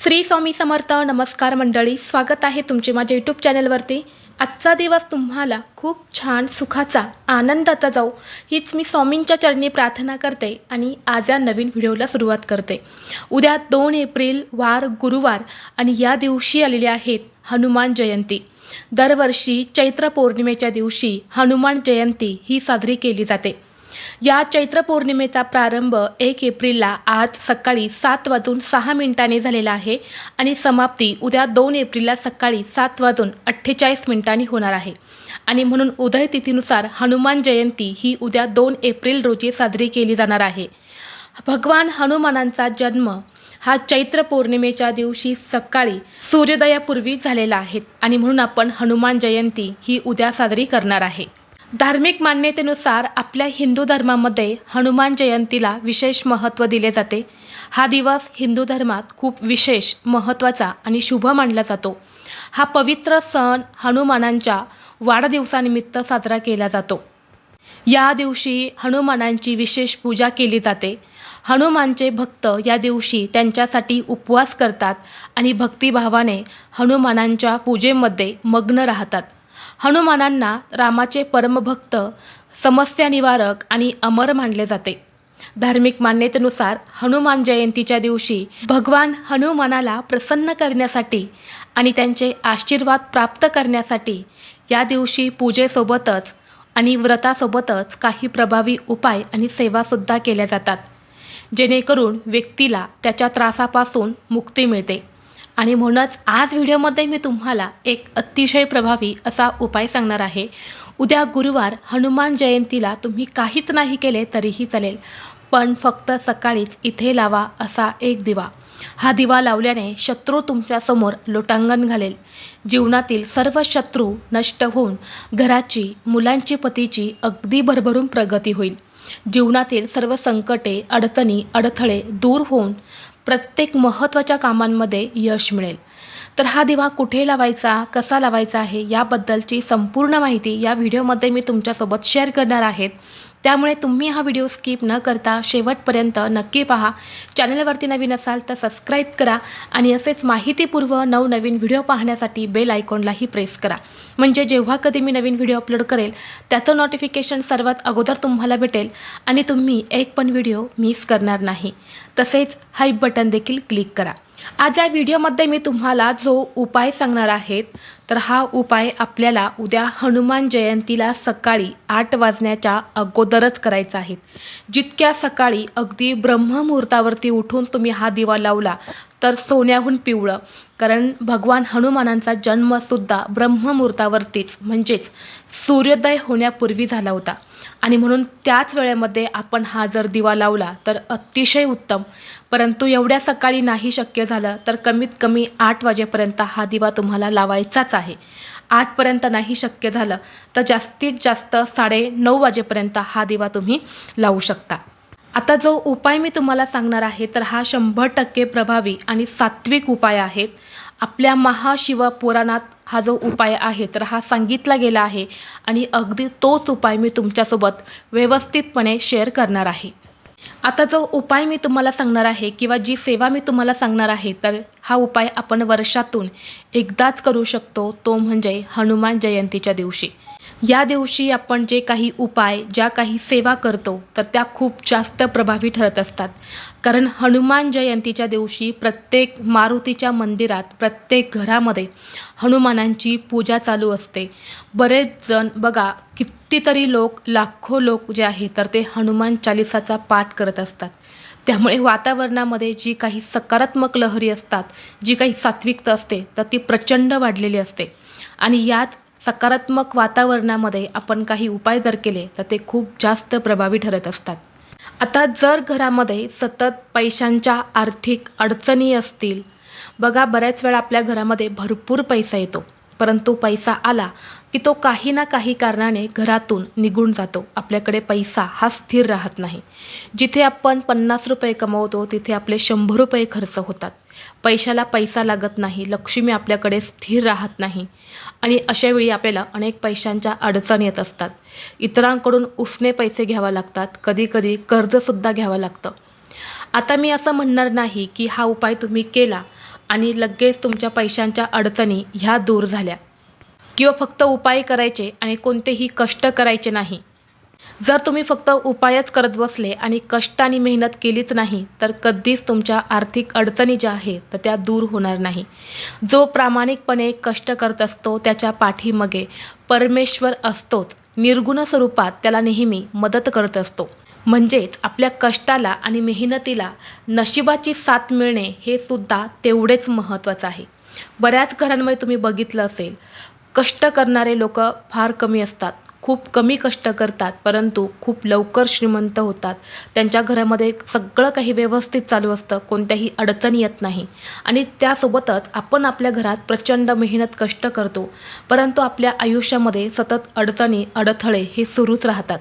श्री स्वामी समर्थ. नमस्कार मंडळी, स्वागत आहे तुमचे माझ्या यूट्यूब चॅनलवरती. आजचा दिवस तुम्हाला खूप छान सुखाचा आनंदाचा जाऊ हीच मी स्वामींच्या चरणी प्रार्थना करते आणि आज या नवीन व्हिडिओला सुरुवात करते. उद्या 2 एप्रिल वार गुरुवार आणि या दिवशी आलेली आहेत हनुमान जयंती. दरवर्षी चैत्र पौर्णिमेच्या दिवशी हनुमान जयंती ही साजरी केली जाते. या चैत्र पौर्णिमेचा प्रारंभ 1 एप्रिलला आज सकाळी 7:06 झालेला आहे आणि समाप्ती उद्या 2 एप्रिलला सकाळी 7:48 होणार आहे. आणि म्हणून उदय तिथीनुसार हनुमान जयंती ही उद्या 2 एप्रिल रोजी साजरी केली जाणार आहे. भगवान हनुमानांचा जन्म हा चैत्र पौर्णिमेच्या दिवशी सकाळी सूर्योदयापूर्वी झालेला आहे आणि म्हणून आपण हनुमान जयंती ही उद्या साजरी करणार आहे. धार्मिक मान्यतेनुसार आपल्या हिंदू धर्मामध्ये हनुमान जयंतीला विशेष महत्त्व दिले जाते. हा दिवस हिंदू धर्मात खूप विशेष महत्त्वाचा आणि शुभ मानला जातो. हा पवित्र सण हनुमानांच्या वाढदिवसानिमित्त साजरा केला जातो. या दिवशी हनुमानांची विशेष पूजा केली जाते. हनुमानचे भक्त या दिवशी त्यांच्यासाठी उपवास करतात आणि भक्तिभावाने हनुमानांच्या पूजेमध्ये मग्न राहतात. हनुमानांना रामाचे परमभक्त, समस्या निवारक आणि अमर मानले जाते. धार्मिक मान्यतेनुसार हनुमान जयंतीच्या दिवशी भगवान हनुमानाला प्रसन्न करण्यासाठी आणि त्यांचे आशीर्वाद प्राप्त करण्यासाठी या दिवशी पूजेसोबतच आणि व्रतासोबतच काही प्रभावी उपाय आणि सेवासुद्धा केल्या जातात, जेणेकरून व्यक्तीला त्याच्या त्रासापासून मुक्ती मिळते. आणि म्हणूनच आज व्हिडिओमध्ये मी तुम्हाला एक अतिशय प्रभावी असा उपाय सांगणार आहे. उद्या गुरुवार हनुमान जयंतीला तुम्ही काहीच नाही केले तरीही चालेल, पण फक्त सकाळीच इथे लावा असा एक दिवा. हा दिवा लावल्याने शत्रू तुमच्यासमोर लोटांगण घालेल. जीवनातील सर्व शत्रू नष्ट होऊन घराची, मुलांची, पतीची अगदी भरभरून प्रगती होईल. जीवनातील सर्व संकटे, अडचणी, अडथळे दूर होऊन प्रत्येक महत्त्वाच्या कामांमध्ये यश मिळेल. तर हा दिवा कुठे लावायचा, कसा लावायचा आहे याबद्दलची संपूर्ण माहिती या व्हिडिओमध्ये मी तुमच्यासोबत शेअर करणार आहे. त्यामुळे तुम्ही हा व्हिडिओ स्किप न करता शेवटपर्यंत नक्की पहा. चॅनलवरती नवीन असाल तर सबस्क्राईब करा आणि असेच माहितीपूर्व नवनवीन व्हिडिओ पाहण्यासाठी बेल आयकॉनलाही प्रेस करा. म्हणजे जेव्हा कधी मी नवीन व्हिडिओ अपलोड करेल त्याचं नोटिफिकेशन सर्वात अगोदर तुम्हाला भेटेल आणि तुम्ही एक पण व्हिडिओ मिस करणार नाही. तसेच हाईप बटन देखील क्लिक करा. आज या व्हिडिओमध्ये मी तुम्हाला जो उपाय सांगणार आहे तर हा उपाय आपल्याला उद्या हनुमान जयंतीला सकाळी 8 वाजण्याच्या अगोदरच करायचा आहे. जितक्या सकाळी अगदी ब्रह्ममुहूर्तावरती उठून तुम्ही हा दिवा लावला तर सोन्याहून पिवळं, कारण भगवान हनुमानांचा जन्मसुद्धा ब्रह्ममुहूर्तावरतीच म्हणजेच सूर्योदय होण्यापूर्वी झाला होता आणि म्हणून त्याच वेळेमध्ये आपण हा जर दिवा लावला तर अतिशय उत्तम. परंतु एवढ्या सकाळी नाही शक्य झालं तर कमीत कमी 8 वाजेपर्यंत हा दिवा तुम्हाला लावायचाच आहे. 8 पर्यंत नाही शक्य झालं तर जास्तीत जास्त 9:30 वाजेपर्यंत हा दिवा तुम्ही लावू शकता. आता जो उपाय मी तुम्हाला सांगणार आहे तर हा 100% प्रभावी आणि सात्विक उपाय आहे. आपल्या महाशिवपुराणात हा जो उपाय आहे तर हा सांगितला गेला आहे आणि अगदी तोच उपाय मी तुमच्यासोबत व्यवस्थितपणे शेअर करणार आहे. आता जो उपाय मी तुम्हाला सांगणार आहे किंवा जी सेवा मी तुम्हाला सांगणार आहे तर हा उपाय आपण वर्षातून एकदाच करू शकतो, तो म्हणजे हनुमान जयंतीच्या दिवशी. या दिवशी आपण जे काही उपाय, ज्या काही सेवा करतो तर त्या खूप जास्त प्रभावी ठरत असतात. कारण हनुमान जयंतीच्या दिवशी प्रत्येक मारुतीच्या मंदिरात, प्रत्येक घरामध्ये हनुमानांची पूजा चालू असते. बरेच जण बघा, कितीतरी लोक, लाखो लोक जे आहे तर ते हनुमान चालिसाचा पाठ करत असतात. त्यामुळे वातावरणामध्ये जी काही सकारात्मक लहरी असतात, जी काही सात्विकता असते तर ती प्रचंड वाढलेली असते. आणि याच सकारात्मक वातावरणामध्ये आपण काही उपाय जर केले तर ते खूप जास्त प्रभावी ठरत असतात. आता जर घरामध्ये सतत पैशांच्या आर्थिक अडचणी असतील, बघा बऱ्याच वेळा आपल्या घरामध्ये भरपूर पैसा येतो, परंतु पैसा आला की तो काही ना काही कारणाने घरातून निघून जातो. आपल्याकडे पैसा हा स्थिर राहत नाही. जिथे आपण 50 रुपये कमवतो तिथे आपले 100 रुपये खर्च होतात. पैशाला पैसा लागत नाही, लक्ष्मी आपल्याकडे स्थिर राहत नाही आणि अशा वेळी आपल्याला अनेक पैशांच्या अडचणी येत असतात. इतरांकडून उसने पैसे घ्यावे लागतात, कधीकधी कर्जसुद्धा घ्यावं लागतं. आता मी असं म्हणणार नाही की हा उपाय तुम्ही केला आणि लगेच तुमच्या पैशांच्या अडचणी ह्या दूर झाल्या. किंवा फक्त उपाय करायचे आणि कोणतेही कष्ट करायचे नाही. जर तुम्ही फक्त उपायच करत बसले आणि कष्ट आणि मेहनत केलीच नाही तर कधीच तुमच्या आर्थिक अडचणी ज्या आहेत तर त्या दूर होणार नाही. जो प्रामाणिकपणे कष्ट करत असतो त्याच्या पाठीमागे परमेश्वर असतोच. निर्गुण स्वरूपात त्याला नेहमी मदत करत असतो. म्हणजेच आपल्या कष्टाला आणि मेहनतीला नशिबाची साथ मिळणे हे सुद्धा तेवढेच महत्त्वाचं आहे. बऱ्याच घरांमध्ये तुम्ही बघितलं असेल, कष्ट करणारे लोक फार कमी असतात. खूप कमी कष्ट करतात परंतु खूप लवकर श्रीमंत होतात. त्यांच्या घरामध्ये सगळं काही व्यवस्थित चालू असतं, कोणत्याही अडचणी येत नाही. आणि त्यासोबतच आपण आपल्या घरात प्रचंड मेहनत कष्ट करतो परंतु आपल्या आयुष्यामध्ये सतत अडचणी अडथळे हे सुरूच राहतात.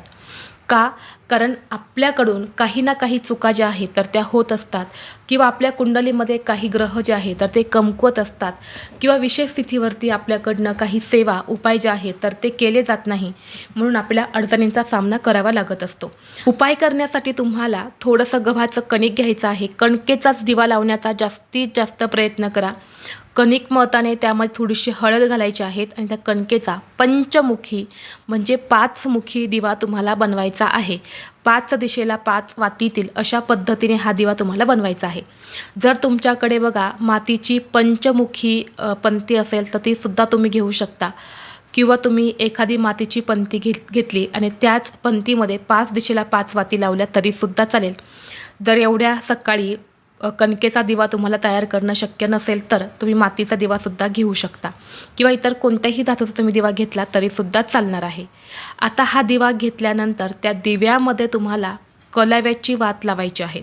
का? कारण आपल्याकडून काही ना काही चुका ज्या आहेत तर त्या होत असतात किंवा आपल्या कुंडलीमध्ये काही ग्रह जे आहेत तर ते कमकुवत असतात किंवा विशेष स्थितीवरती आपल्याकडनं काही सेवा उपाय जे आहेत तर ते केले जात नाही. म्हणून आपल्या अडचणींचा सामना करावा लागत असतो. उपाय करण्यासाठी तुम्हाला थोडंसं गव्हाचं कणिक घ्यायचं आहे. कणकेचाच दिवा लावण्याचा जास्तीत जास्त प्रयत्न करा. कणिक मळताना त्यामध्ये थोडीशी हळद घालायची आहेत आणि त्या कणकेचा पंचमुखी म्हणजे 5 मुखी दिवा तुम्हाला बनवायचा आहे. 5 दिशेला 5 वातीतील अशा पद्धतीने हा दिवा तुम्हाला बनवायचा आहे. जर तुमच्याकडे बघा मातीची पंचमुखी पंती असेल तर ती सुद्धा तुम्ही घेऊ शकता किंवा तुम्ही एखादी मातीची पंती घेतली आणि त्याच पंतीमध्ये 5 दिशेला 5 वाती लावल्या तरीसुद्धा चालेल. जर एवढ्या सकाळी कणकेचा दिवा तुम्हाला तयार करणं शक्य नसेल तर तुम्ही मातीचा दिवासुद्धा घेऊ शकता किंवा इतर कोणत्याही धातूचा तुम्ही दिवा घेतला तरीसुद्धा चालणार आहे. आता हा दिवा घेतल्यानंतर त्या दिव्यामध्ये तुम्हाला कलाव्याची वात लावायची आहे.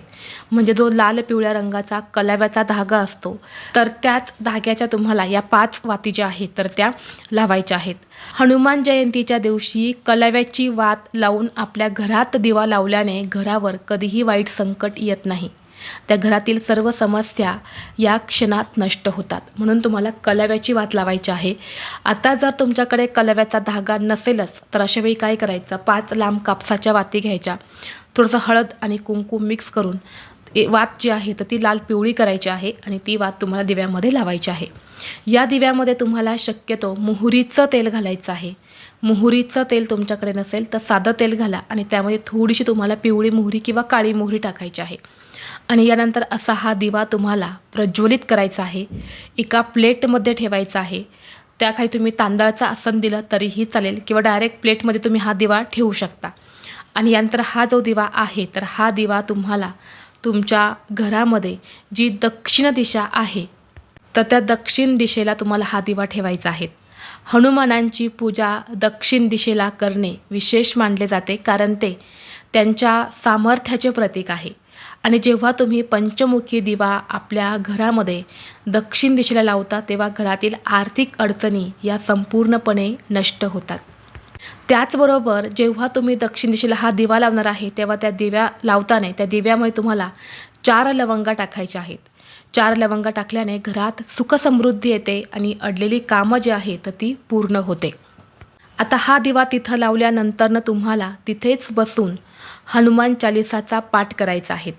म्हणजे जो लाल पिवळ्या रंगाचा कलाव्याचा धागा असतो तर त्याच धाग्याच्या तुम्हाला या 5 वाती ज्या आहेत तर त्या लावायच्या आहेत. हनुमान जयंतीच्या दिवशी कलाव्याची वात लावून आपल्या घरात दिवा लावल्याने घरावर कधीही वाईट संकट येत नाही. त्या घरातील सर्व समस्या या क्षणात नष्ट होतात. म्हणून तुम्हाला कलाव्याची वात लावायची आहे. आता जर तुमच्याकडे कलाव्याचा धागा नसेलच तर अशावेळी काय करायचं, 5 लांब कापसाच्या वाती घ्यायच्या. थोडंसं हळद आणि कुंकू मिक्स करून वात जी आहे तर ती लाल पिवळी करायची आहे आणि ती वात तुम्हाला दिव्यामध्ये लावायची आहे. या दिव्यामध्ये तुम्हाला शक्यतो मोहरीचं तेल घालायचं आहे. मोहरीचं तेल तुमच्याकडे नसेल तर साधं तेल घाला आणि त्यामध्ये थोडीशी तुम्हाला पिवळी मोहरी किंवा काळी मोहरी टाकायची आहे. आणि यानंतर असा हा दिवा तुम्हाला प्रज्वलित करायचा आहे. एका प्लेटमध्ये ठेवायचा आहे. त्याखाली तुम्ही तांदळाचं आसन दिलं तरीही चालेल किंवा डायरेक्ट प्लेटमध्ये तुम्ही हा दिवा ठेवू शकता. आणि यानंतर हा जो दिवा आहे तर हा दिवा तुम्हाला तुमच्या घरामध्ये जी दक्षिण दिशा आहे तर त्या दक्षिण दिशेला तुम्हाला हा दिवा ठेवायचा आहे. हनुमानांची पूजा दक्षिण दिशेला करणे विशेष मानले जाते कारण ते त्यांच्या सामर्थ्याचे प्रतीक आहे. आणि जेव्हा तुम्ही पंचमुखी दिवा आपल्या घरामध्ये दक्षिण दिशेला लावता तेव्हा घरातील आर्थिक अडचणी या संपूर्णपणे नष्ट होतात. त्याचबरोबर जेव्हा तुम्ही दक्षिण दिशेला हा दिवा लावणार आहे तेव्हा त्या दिव्या लावताना त्या दिव्यामध्ये तुम्हाला 4 लवंगा टाकायच्या आहेत. 4 लवंगा टाकल्याने घरात सुखसमृद्धी येते आणि अडलेली कामं जी आहेत तर ती पूर्ण होते. आता हा दिवा तिथं लावल्यानंतरनं तुम्हाला तिथेच बसून हनुमान चालिसाचा पाठ करायचा आहे.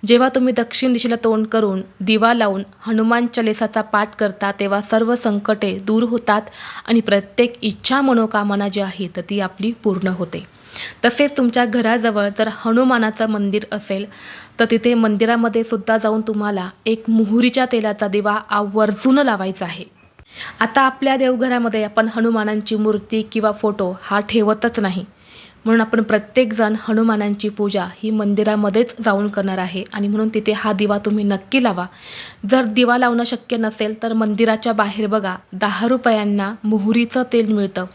जेव्हा तुम्ही दक्षिण दिशेला तोंड करून दिवा लावून हनुमान चालिसाचा पाठ करता तेव्हा सर्व संकटे दूर होतात आणि प्रत्येक इच्छा मनोकामना जी आहे तर ती आपली पूर्ण होते. तसेच तुमच्या घराजवळ जर हनुमानाचं मंदिर असेल तर तिथे मंदिरामध्ये सुद्धा जाऊन तुम्हाला एक मोहरीच्या तेलाचा दिवा आवर्जून लावायचा आहे. आता आपल्या देवघरामध्ये आपण हनुमानांची मूर्ती किंवा फोटो हा ठेवतच नाही. म्हणून आपण प्रत्येकजण हनुमानांची पूजा ही मंदिरामध्येच जाऊन करणार आहे आणि म्हणून तिथे हा दिवा तुम्ही नक्की लावा. जर दिवा लावणं शक्य नसेल तर मंदिराच्या बाहेर बघा 10 रुपयांना मोहरीचं तेल मिळतं.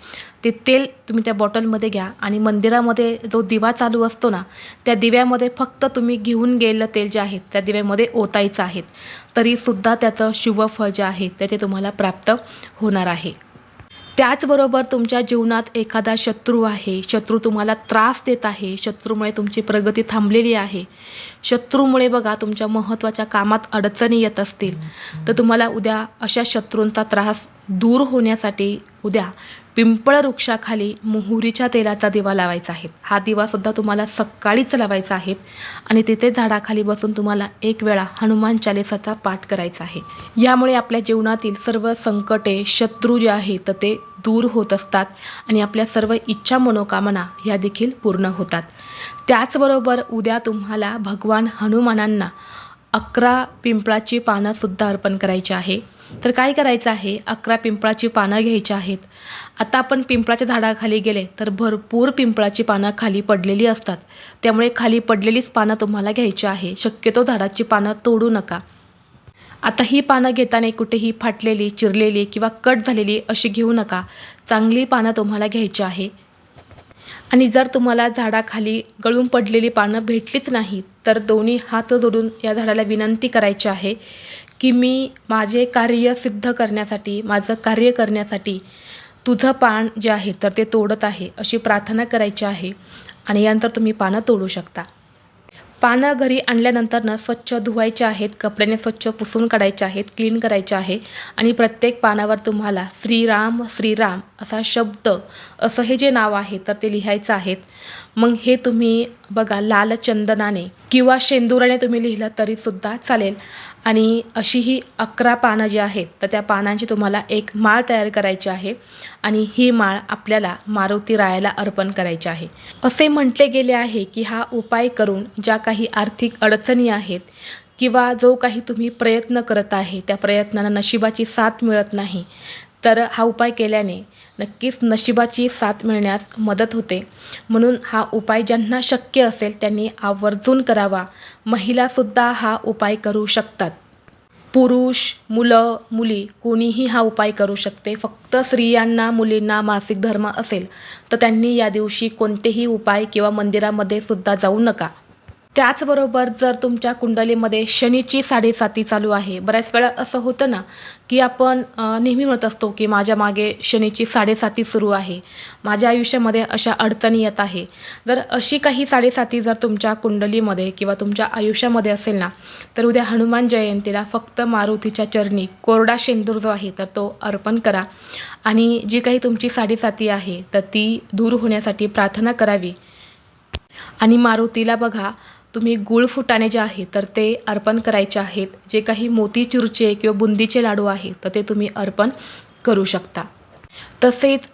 ते तेल तुम्ही त्या बॉटलमध्ये घ्या आणि मंदिरामध्ये जो दिवा चालू असतो ना त्या दिव्यामध्ये फक्त तुम्ही घेऊन गेलेलं तेल जे आहे त्या दिव्यामध्ये ओतायचं आहे. तरीसुद्धा त्याचं शुभफळ जे आहे ते तुम्हाला प्राप्त होणार आहे. त्याचबरोबर तुमच्या जीवनात एखादा शत्रू आहे, शत्रू तुम्हाला त्रास देत आहे, शत्रूमुळे तुमची प्रगती थांबलेली आहे, शत्रूमुळे बघा तुमच्या महत्त्वाच्या कामात अडचणी येत असतील तर तुम्हाला उद्या अशा शत्रूंचा त्रास दूर होण्यासाठी उद्या पिंपळ वृक्षाखाली मोहरीच्या तेलाचा दिवा लावायचा आहे. हा दिवासुद्धा तुम्हाला सकाळीच लावायचा आहे आणि तिथे झाडाखाली बसून तुम्हाला एक वेळा हनुमान चालीसाचा पाठ करायचा आहे. यामुळे आपल्या जीवनातील सर्व संकटे, शत्रू जे आहेत तर ते दूर होत असतात आणि आपल्या सर्व इच्छा मनोकामना ह्या देखील पूर्ण होतात. त्याचबरोबर उद्या तुम्हाला भगवान हनुमानांना 11 पिंपळाची पानंसुद्धा अर्पण करायची आहे. तर काय करायचं आहे, 11 पिंपळाची पानं घ्यायची आहेत. आता आपण पिंपळाच्या झाडाखाली गेले तर भरपूर पिंपळाची पानं खाली पडलेली असतात. त्यामुळे खाली पडलेलीच पानं तुम्हाला घ्यायची आहे. शक्यतो झाडाची पानं तोडू नका. आता ही पानं घेताना कुठेही फाटलेली, चिरलेली किंवा कट झालेली अशी घेऊ नका. चांगली पानं तुम्हाला घ्यायची आहे. आणि जर तुम्हाला झाडाखाली गळून पडलेली पानं भेटलीच नाही तर दोन्ही हात जोडून या झाडाला विनंती करायची आहे की मी माझे कार्य सिद्ध करण्यासाठी, माझं कार्य करण्यासाठी तुझं पान जे आहे तर ते तोडत आहे अशी प्रार्थना करायची आहे. आणि यानंतर तुम्ही पानं तोडू शकता. पानं घरी आणल्यानंतर स्वच्छ धुवायचे आहेत, कपड्याने स्वच्छ पुसून काढायचे आहेत, क्लीन करायचे आहे. आणि प्रत्येक पानावर तुम्हाला श्रीराम श्रीराम असा शब्द, असं हे जे नाव आहे तर ते लिहायचं आहे. मग हे तुम्ही बघा लाल चंदनाने किंवा शेंदुराने तुम्ही लिहिलं तरीसुद्धा चालेल. आणि अशी ही 11 पानं जी आहेत तर त्या पानांची तुम्हाला एक माळ तयार करायची आहे आणि ही माळ आपल्याला मारुती रायाला अर्पण करायची आहे. असे म्हटले गेले आहे की हा उपाय करून ज्या काही आर्थिक अडचणी आहेत किंवा जो काही तुम्ही प्रयत्न करत आहे त्या प्रयत्नांना नशिबाची साथ मिळत नाही तर हा उपाय केल्याने नक्कीच नशिबाची साथ मिळण्यास मदत होते. म्हणून हा उपाय ज्यांना शक्य असेल त्यांनी आवर्जून करावा. महिलासुद्धा हा उपाय करू शकतात. पुरुष, मुलं, मुली कोणीही हा उपाय करू शकते. फक्त स्त्रियांना, मुलींना मासिक धर्म असेल तर त्यांनी या दिवशी कोणतेही उपाय किंवा मंदिरामध्ये सुद्धा जाऊ नका. त्याचबरोबर जर तुमच्या कुंडलीमध्ये शनीची 7.5 चालू आहे, बऱ्याच वेळा असं होतं ना की आपण नेहमी म्हणत असतो की माझ्या मागे शनीची 7.5 सुरू आहे, माझ्या आयुष्यामध्ये अशा अडचणी येत आहे. जर अशी काही 7.5 जर तुमच्या कुंडलीमध्ये किंवा तुमच्या आयुष्यामध्ये असेल ना तर उद्या हनुमान जयंतीला फक्त मारुतीच्या चरणी कोरडा शेंदूर जो आहे तर तो अर्पण करा. आणि जी काही तुमची 7.5 आहे तर ती दूर होण्यासाठी प्रार्थना करावी. आणि मारुतीला बघा तुम्ही गुळ फुटाणे जे आहे तर ते अर्पण करायचे आहेत. जे काही मोतीचूरचे किंवा बुंदीचे लाडू आहेत तर ते तुम्ही अर्पण करू शकता. तसेच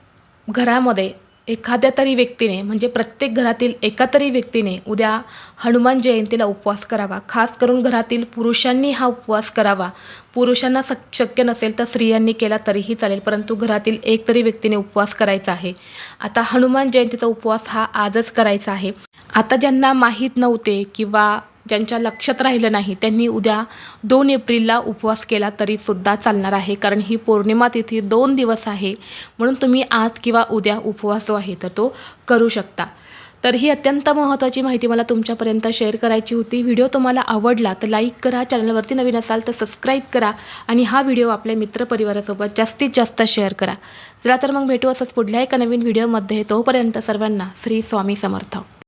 घरामध्ये एखाद्या तरी व्यक्तीने, म्हणजे प्रत्येक घरातील एका तरी व्यक्तीने उद्या हनुमान जयंतीला उपवास करावा. खास करून घरातील पुरुषांनी हा उपवास करावा. पुरुषांना शक्य नसेल तर स्त्रियांनी केला तरीही चालेल, परंतु घरातील एक तरी व्यक्तीने उपवास करायचा आहे. आता हनुमान जयंतीचा उपवास हा आजच करायचा आहे. आता ज्यांना माहीत नव्हते किंवा ज्यांच्या लक्षात राहिलं नाही त्यांनी उद्या 2 एप्रिलला उपवास केला तरीसुद्धा चालणार आहे. कारण ही पौर्णिमा तिथी 2 दिवस आहे. म्हणून तुम्ही आज किंवा उद्या उपवास जो आहे तर तो करू शकता. तर ही अत्यंत महत्त्वाची माहिती मला तुमच्यापर्यंत शेअर करायची होती. व्हिडिओ तुम्हाला आवडला तर लाईक करा, चॅनलवरती नवीन असाल तर सबस्क्राईब करा आणि हा व्हिडिओ आपल्या मित्रपरिवारासोबत जास्तीत जास्त शेअर करा. चला तर मग भेटू असंच पुढल्या एका नवीन व्हिडिओमध्ये. तोपर्यंत सर्वांना श्री स्वामी समर्थ.